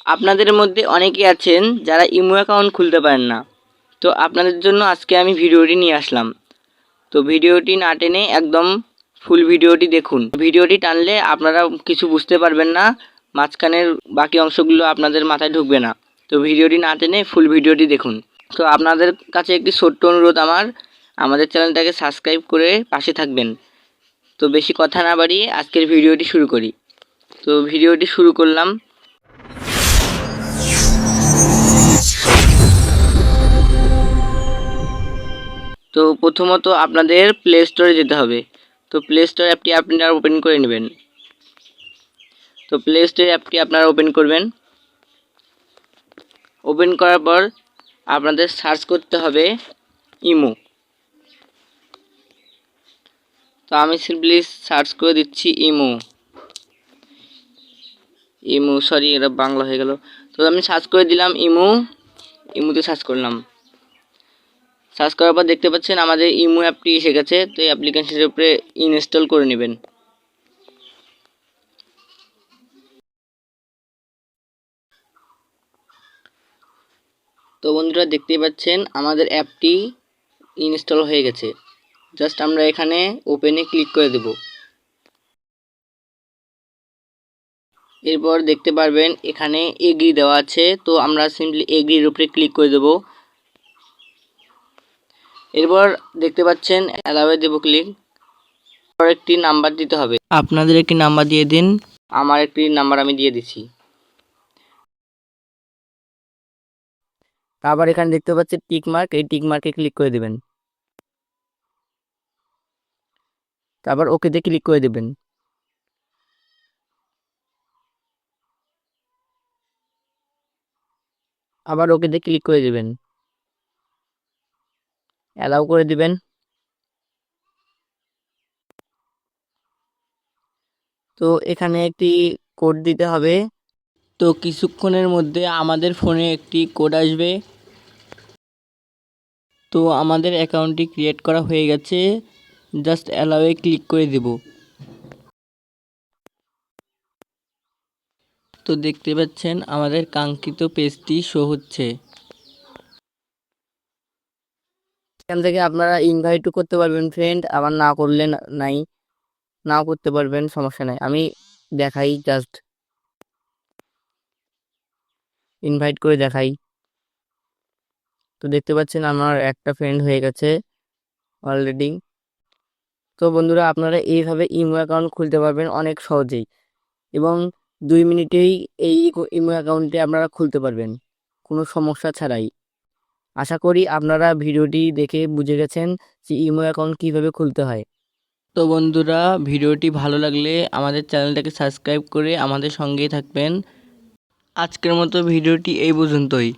আপনাদের মধ্যে অনেকেই আছেন যারা ইমো অ্যাকাউন্ট খুলতে পারেন না। তো আপনাদের জন্য আজকে আমি ভিডিওটি নিয়ে আসলাম। তো ভিডিওটি না টেনে একদম ফুল ভিডিওটি দেখুন। ভিডিওটি টানলে আপনারা কিছু বুঝতে পারবেন না, মাঝখানের বাকি অংশগুলো আপনাদের মাথায় ঢুকবে না। তো ভিডিওটি না টেনে ফুল ভিডিওটি দেখুন। তো আপনাদের কাছে একটি ছোট্ট অনুরোধ আমাদের চ্যানেলটাকে সাবস্ক্রাইব করে পাশে থাকবেন। তো বেশি কথা না বাড়িয়ে আজকের ভিডিওটি শুরু করি। তো ভিডিওটি শুরু করলাম। তো প্রথমত আপনাদের প্লে স্টোরে যেতে হবে। তো প্লে স্টোর অ্যাপটি আপনারা ওপেন করে নেবেন। তো প্লে স্টোর অ্যাপটি আপনারা ওপেন করবেন। ওপেন করার পর আপনাদের সার্চ করতে হবে ইমো। তো আমি সিম্পলি সার্চ করে দিচ্ছি ইমো সরি, এটা বাংলা হয়ে গেল। তো আমি সার্চ করে দিলাম ইমোতে সার্চ করলাম। সার্চ করার পর দেখতে পাচ্ছেন আমাদের ইমো অ্যাপটি এসে গেছে। তো এই অ্যাপ্লিকেশনের উপরে ইনস্টল করে নেবেন। তো বন্ধুরা দেখতেই পাচ্ছেন আমাদের অ্যাপটি ইনস্টল হয়ে গেছে। জাস্ট আমরা এখানে ওপেনে ক্লিক করে দেব। এরপর দেখতে পারবেন এখানে এগ্রি দেওয়া আছে। তো আমরা সিম্পলি এগ্রির উপরে ক্লিক করে দেব। এরপর দেখতে পাচ্ছেন অ্যালাওয়ে দেব ক্লিক। এরপর একটি নাম্বার দিতে হবে। আপনাদের একটি নাম্বার দিয়ে দিন। আমার একটি নাম্বার আমি দিয়ে দিচ্ছি। আবার এখানে দেখতে পাচ্ছেন টিক মার্ক, এই টিক মার্কে ক্লিক করে দেবেন। তারপর ওকেতে ক্লিক করে দেবেন। আবার ওকেতে ক্লিক করে দেবেন, অ্যালাউ করে দিবেন। তো এখানে একটি কোড দিতে হবে। তো কিছুক্ষণের মধ্যে আমাদের ফোনে একটি কোড আসবে। তো আমাদের অ্যাকাউন্টটি ক্রিয়েট করা হয়ে গেছে। জাস্ট অ্যালাউয়ে ক্লিক করে দেব। তো দেখতে পাচ্ছেন আমাদের কাঙ্ক্ষিত পেজটি শো হচ্ছে। এখান থেকে আপনারা ইনভাইটও করতে পারবেন ফ্রেন্ড, আবার না করলে নাই, নাও করতে পারবেন, সমস্যা নাই। আমি দেখাই, জাস্ট ইনভাইট করে দেখাই। তো দেখতে পাচ্ছেন আমার একটা ফ্রেন্ড হয়ে গেছে অলরেডি। তো বন্ধুরা আপনারা এইভাবে ইমো অ্যাকাউন্ট খুলতে পারবেন অনেক সহজেই, এবং 2 মিনিটেই এই ইমো অ্যাকাউন্টে আপনারা খুলতে পারবেন কোনো সমস্যা ছাড়াই। আশা করি আপনারা ভিডিওটি দেখে বুঝে গেছেন যে ইমো অ্যাকাউন্ট কীভাবে খুলতে হয়। তো বন্ধুরা ভিডিওটি ভালো লাগলে আমাদের চ্যানেলটাকে সাবস্ক্রাইব করে আমাদের সঙ্গেই থাকবেন। আজকের মতো ভিডিওটি এই পর্যন্তই।